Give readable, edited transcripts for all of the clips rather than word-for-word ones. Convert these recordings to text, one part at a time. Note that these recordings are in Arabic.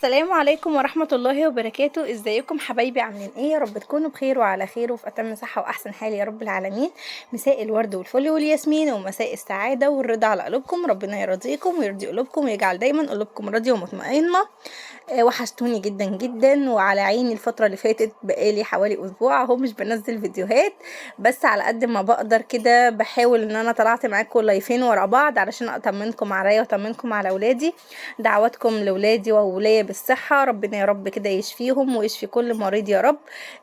السلام عليكم ورحمة الله وبركاته. ازيكم حبايبي؟ عاملين ايه؟ يا رب تكونوا بخير وعلى خير وفي اتم صحة واحسن حال يا رب العالمين. مساء الورد والفل والياسمين ومساء السعادة والرضا على قلوبكم. ربنا يرضيكم ويرضي قلوبكم ويجعل دايما قلوبكم راضية ومطمئنة. وحشتوني جدا جدا وعلى عيني الفترة اللي فاتت، بقالي حوالي اسبوع اهو مش بنزل فيديوهات، بس على قد ما بقدر كده بحاول ان انا طلعت معاكم لايفين ورا بعض علشان اطمنكم عليا واطمنكم على اولادي. دعواتكم لاولادي واوليا بالصحة، ربنا يا رب كده يشفيهم ويشفي كل مريض يا رب.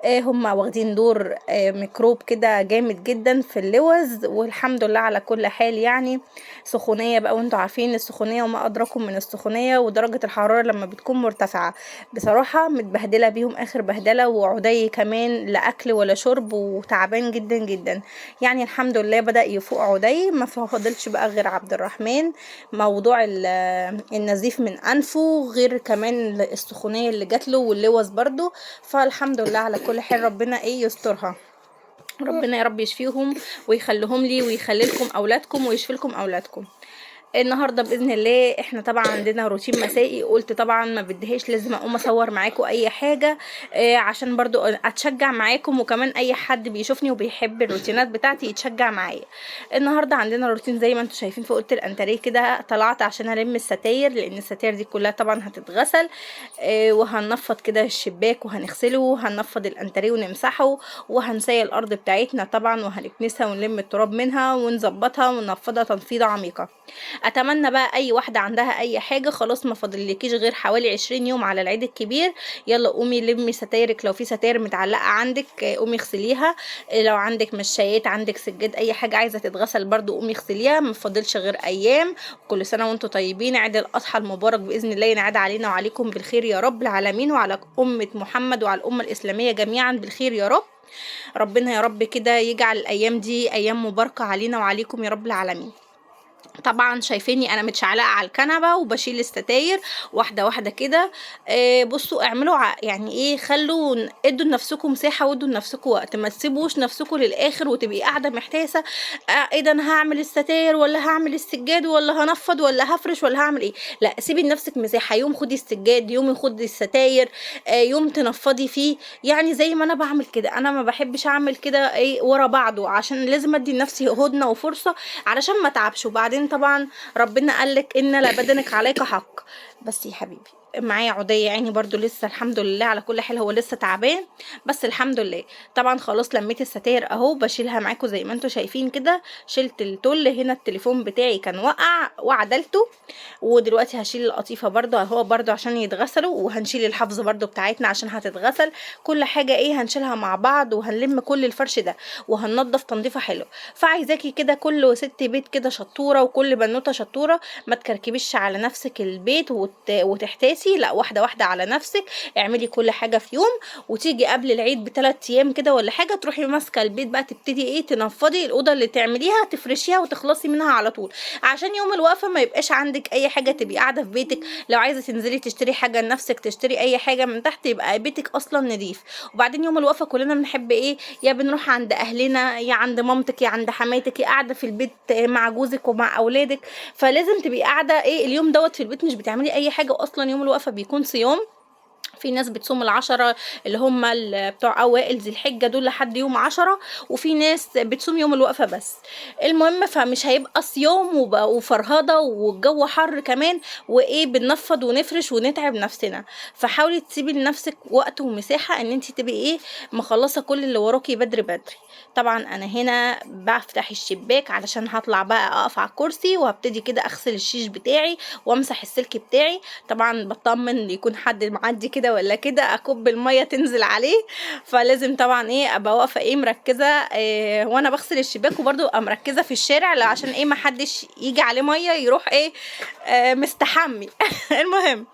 هم واخدين دور ميكروب كده جامد جدا في اللوز، والحمد لله على كل حال. يعني سخونية بقى، وانتوا عارفين السخونية وما ادراكم من السخونية، ودرجة الحرارة لما بتكون مرتفعة بصراحة متبهدلة بيهم اخر بهدلة، وعدي كمان لا اكل ولا شرب وتعبان جدا جدا. يعني الحمد لله بدأ يفوق عدي، ما فاضلش بقى غير عبد الرحمن. موضوع النزيف من انفه، غير كمان السخونية اللي جاتله واللوز برضو. فالحمد لله على كل حال، ربنا يسترها. ربنا يا رب يشفيهم ويخليهم لي ويخلي لكم اولادكم ويشفي لكم اولادكم. النهارده باذن الله احنا طبعا عندنا روتين مسائي، قلت طبعا ما بديهاش لازم اقوم اصور معاكم اي حاجه عشان برضو اتشجع معاكم، وكمان اي حد بيشوفني وبيحب الروتينات بتاعتي يتشجع معايا. النهارده عندنا روتين زي ما انتم شايفين في اوضه الانتريه كده. طلعت عشان الم الستاير، لان الستاير دي كلها طبعا هتتغسل، وهنفض كده الشباك وهنغسله، وهنفض الانتريه ونمسحه، وهنسيل الارض بتاعتنا طبعا وهنكنسها ونلم التراب منها ونظبطها وننفضها تنفيضه عميقه. اتمنى بقى اي واحده عندها اي حاجه، خلاص ما فاضلكيش غير حوالي 20 يوم على العيد الكبير. يلا قومي لمي ستايرك، لو في ستاير متعلقه عندك قومي اغسليها. لو عندك مشايات، عندك سجاد، اي حاجه عايزه تتغسل برضو قومي اغسليها، ما فاضلش غير ايام. كل سنه وانتم طيبين، عيد الاضحى المبارك باذن الله ينعاد علينا وعليكم بالخير يا رب العالمين، وعلى امه محمد وعلى الامه الاسلاميه جميعا بالخير يا رب. ربنا يا رب كده يجعل الايام دي ايام مباركه علينا وعليكم يا رب العالمين. طبعا شايفيني انا متشعلقه على الكنبه وبشيل الستاير واحده واحده كده. بصوا اعملوا يعني ايه، خلوا ادوا لنفسكم مساحه وادوا لنفسكم وقت، ما تسيبوش نفسكم للاخر وتبقي قاعده محتاسه. ايه ده، انا هعمل الستاير ولا هعمل السجاد ولا هنفض ولا هفرش ولا هعمل ايه؟ لا، سيبي لنفسك مساحه، يوم خدي السجاد، يوم خدي الستاير، يوم تنفضي فيه. يعني زي ما انا بعمل كده، انا ما بحبش اعمل كده ايه ورا بعضه، عشان لازم ادي لنفسي هدنه وفرصه علشان ما اتعبش. وبعدين طبعا ربنا قالك ان لبدنك عليك حق. بس يا حبيبي معايا عدي عيني برضو لسه الحمد لله على كل حال، هو لسه تعبان بس الحمد لله. طبعا خلاص لميت الستاير اهو بشيلها معاكم زي ما انتم شايفين كده. شلت التل هنا، التليفون بتاعي كان وقع وعدلته، ودلوقتي هشيل القطيفه برضو اهو برضو عشان يتغسلوا، وهنشيل الحفظ برضو بتاعتنا عشان هتتغسل. كل حاجه هنشيلها مع بعض، وهنلم كل الفرش ده وهننضف تنظيفه حلوه. فعايزاكي كده كل ست بيت كده شطوره وكل بنوته شطوره، ما تكركبيش على نفسك البيت وتحتاسي، لا واحده واحده على نفسك. اعملي كل حاجه في يوم، وتيجي قبل العيد ب3 ايام كده ولا حاجه تروحي ماسكه البيت بقى، تبتدي تنفضي الاوضه اللي تعمليها، تفرشيها وتخلصي منها على طول، عشان يوم الوقفه ما يبقاش عندك اي حاجه، تبقي قاعده في بيتك. لو عايزه تنزلي تشتري حاجه لنفسك، تشتري اي حاجه من تحت، يبقى بيتك اصلا نظيف. وبعدين يوم الوقفه كلنا بنحب يا بنروح عند اهلنا، يا عند مامتك، يا عند حماتك، يا قاعده في البيت مع جوزك ومع اولادك. فلازم تبقي قاعده اليوم دوت في البيت، مش بتعملي اي حاجه، واصلا يوم الوقفه بيكون صيام. في ناس بتصوم ال10 اللي هم بتوع اوائل ذي الحجه دول لحد يوم 10، وفي ناس بتصوم يوم الوقفه بس. المهم فمش هيبقى صيام وفرهضه والجو حر كمان، بننفض ونفرش ونتعب نفسنا. فحاولي تسيبي لنفسك وقت ومساحه ان انت تبقي مخلصه كل اللي وراكي بدري بدري. طبعا انا هنا بفتح الشباك علشان هطلع بقى اقف على الكرسي، وهبتدي كده اغسل الشيش بتاعي وامسح السلك بتاعي. طبعا بطمن يكون حد معدي كده ولا كده، اكب الميه تنزل عليه. فلازم طبعا ابقى واقفه مركزه وانا بغسل الشباك، وبرده ابقى مركزه في الشارع عشان ما حدش يجي عليه ميه يروح مستحمي. المهم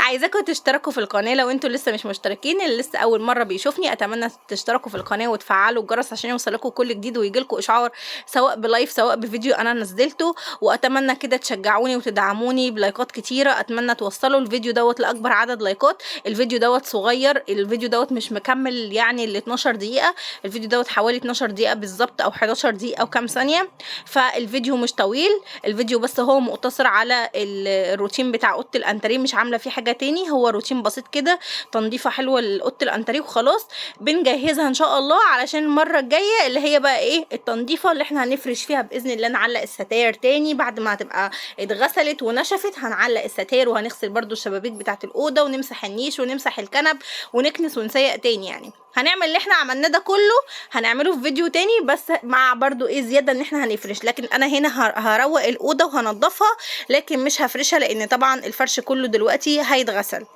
عايزاكم تشتركوا في القناه لو انتوا لسه مش مشتركين، اللي لسه اول مره بيشوفني اتمنى تشتركوا في القناه وتفعلوا الجرس عشان يوصلكم كل جديد ويجيلكم اشعار، سواء بلايف سواء بفيديو انا نزلته. واتمنى كده تشجعوني وتدعموني بلايكات كتيره، اتمنى توصلوا الفيديو دوت لاكبر عدد لايكات. الفيديو دوت صغير، الفيديو دوت مش مكمل يعني ال 12 دقيقه، الفيديو دوت حوالي 12 دقيقه بالظبط او 11 دقيقه وكام ثانيه. فالفيديو مش طويل، الفيديو بس هو مقتصر على الروتين بتاع اوضه الانتريه، مش عامله عامله فيه حاجه تاني، هو روتين بسيط كده، تنظيفه حلوه لاوضه الانتريه وخلاص. بنجهزها ان شاء الله علشان المره الجايه اللي هي بقى ايه التنظيفه اللي احنا هنفرش فيها باذن الله، نعلق الستاير تاني بعد ما تبقى اتغسلت ونشفت. هنعلق الستاير وهنغسل برده الشبابيك بتاعه الاوضه ونمسح النيش ونمسح الكنب ونكنس ونسيق تاني. يعني هنعمل اللي احنا عملناه ده كله هنعمله في فيديو تاني، بس مع برضو ايه زياده ان احنا هنفرش. لكن انا هنا هروق الاوضه وهنضفها، لكن مش هفرشها لان طبعا الفرش كله دلوقتي هيتغسل.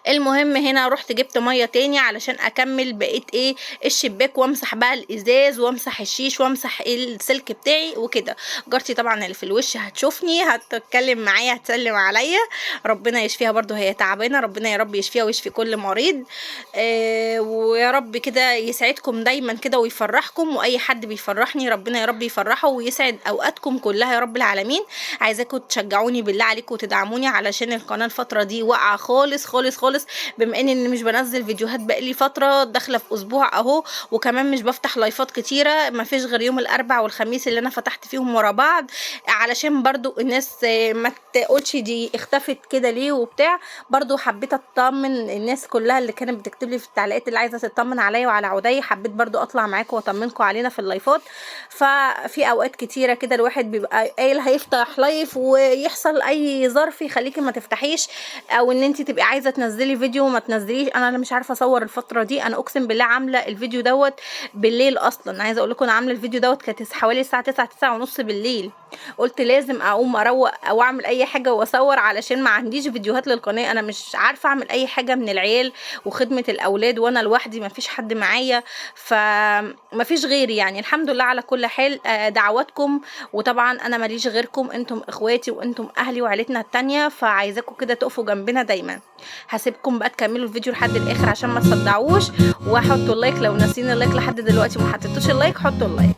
المهم هنا رحت جبت ميه تاني علشان اكمل بقيت ايه الشباك، وامسح بقى الازاز وامسح الشيش وامسح السلك بتاعي وكده. جارتي طبعا اللي في الوش هتشوفني هتتكلم معايا هتسلم عليا، ربنا يشفيها برضو هي تعبانه، ربنا يا رب يشفيها ويشفي كل مريض. ويا رب كده يسعدكم دايما كده ويفرحكم، واي حد بيفرحني ربنا يا رب يفرحه ويسعد اوقاتكم كلها يا رب العالمين. عايزاكم تشجعوني بالله عليكم وتدعموني علشان القناه الفتره دي واقعه خالص خالص خالص، بما اني مش بنزل فيديوهات بقالي فتره داخله في اسبوع اهو، وكمان مش بفتح لايفات كتيره، ما فيش غير يوم الاربع والخميس اللي انا فتحت فيهم ورا بعض، علشان برضو الناس ما تقولش دي اختفت كده ليه وبتاع. برضو حبيت اطمن الناس كلها اللي كانت بتكتب لي في التعليقات اللي عايزه تطمن عليا وعلى عدي، حبيت برضو اطلع معاكم واطمنكم علينا في اللايفات. ففي اوقات كتيره كده الواحد بيبقى قايل هيفتح لايف ويحصل اي ظرف يخليكي ما تفتحيش، او ان انت تبقي عايزه تنزلي فيديو وما تنزليش. انا مش عارفه اصور الفتره دي، انا اقسم بالله عامله الفيديو دوت بالليل اصلا. عايزه اقول لكم انا عامله الفيديو دوت كانت حوالي الساعه 9 ونص بالليل، قلت لازم اقوم اروق او اعمل اي حاجه واصور علشان ما عنديش فيديوهات للقناه. انا مش عارفه اعمل اي حاجه من العيال وخدمه الاولاد وانا لوحدي ما فيش حد معايا، فما فيش غيري. يعني الحمد لله على كل حال. دعواتكم، وطبعا انا ماليش غيركم، انتم اخواتي وانتم اهلي وعيلتنا التانية، فعايزاكم كده تقفوا جنبنا دايما. هسيبكم بقى تكملوا الفيديو لحد الاخر عشان ما تصدعوش، وحطوا اللايك لو ناسين اللايك لحد دلوقتي وما حطيتوش اللايك حطوا اللايك.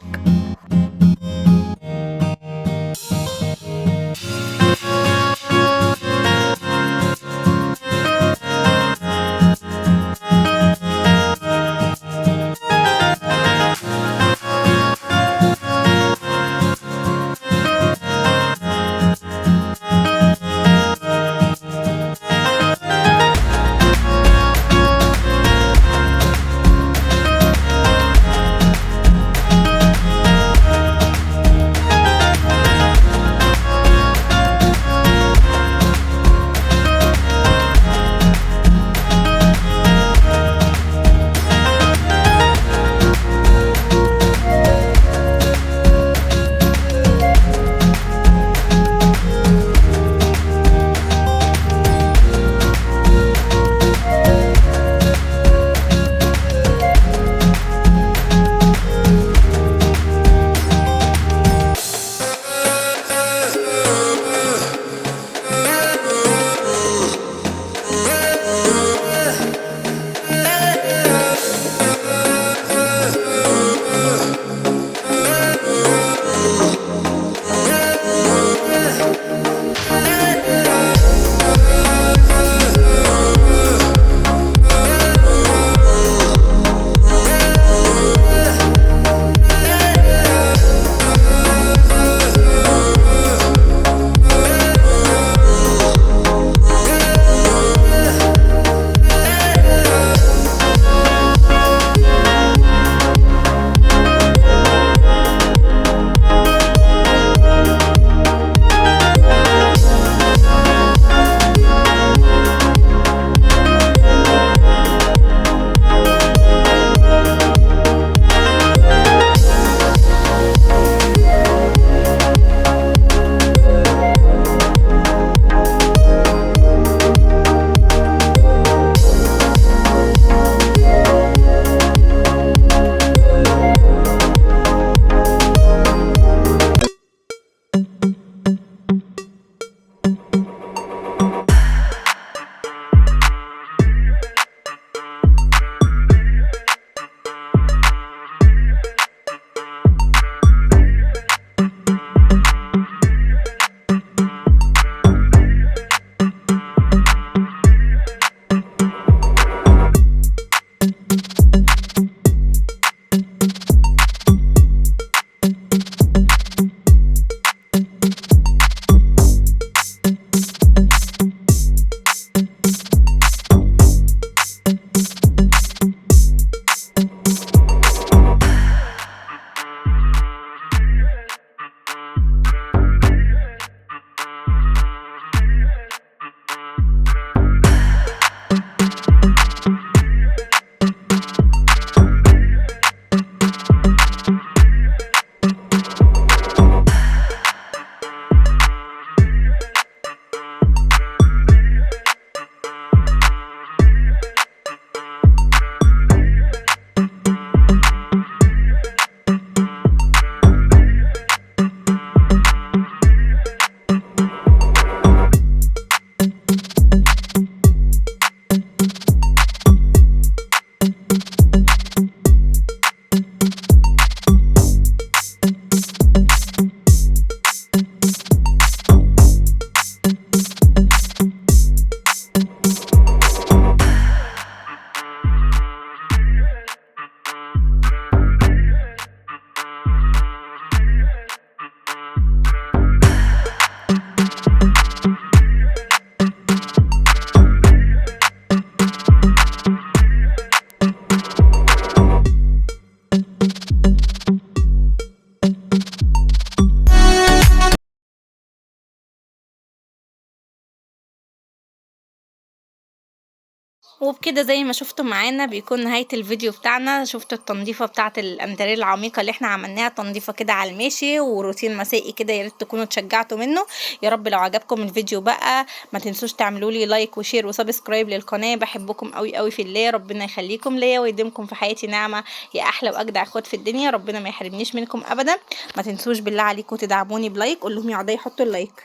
وبكده زي ما شفتوا معانا بيكون نهاية الفيديو بتاعنا. شفتوا التنظيفة بتاعة الانتريه العميقة اللي احنا عملناها، تنظيفة كده على الماشي وروتين مسائي كده، يا ريت تكونوا اتشجعتوا منه. يا رب لو عجبكم الفيديو بقى ما تنسوش تعملوا لي لايك وشير وسبسكرايب للقناة. بحبكم قوي قوي في الله، ربنا يخليكم ليا ويديمكم في حياتي نعمة يا احلى واجدع اخوات في الدنيا. ربنا ما يحرمنيش منكم ابدا. ما تنسوش بالله عليكم تدعموني بلايك. قول لهم يا عدي حطوا اللايك،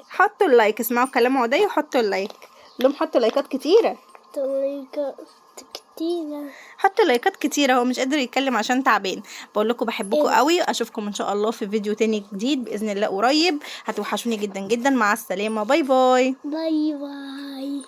حطوا اللايك، اسمعوا كلام عدي وحطوا اللايك. لهم حطوا لايكات كتيرة، حطوا لايكات كتيره. هو مش قادر يتكلم عشان تعبان. بقول لكم بحبكم قوي. اشوفكم ان شاء الله في فيديو تاني جديد باذن الله قريب. هتوحشوني جدا جدا. مع السلامه، باي باي. باي باي.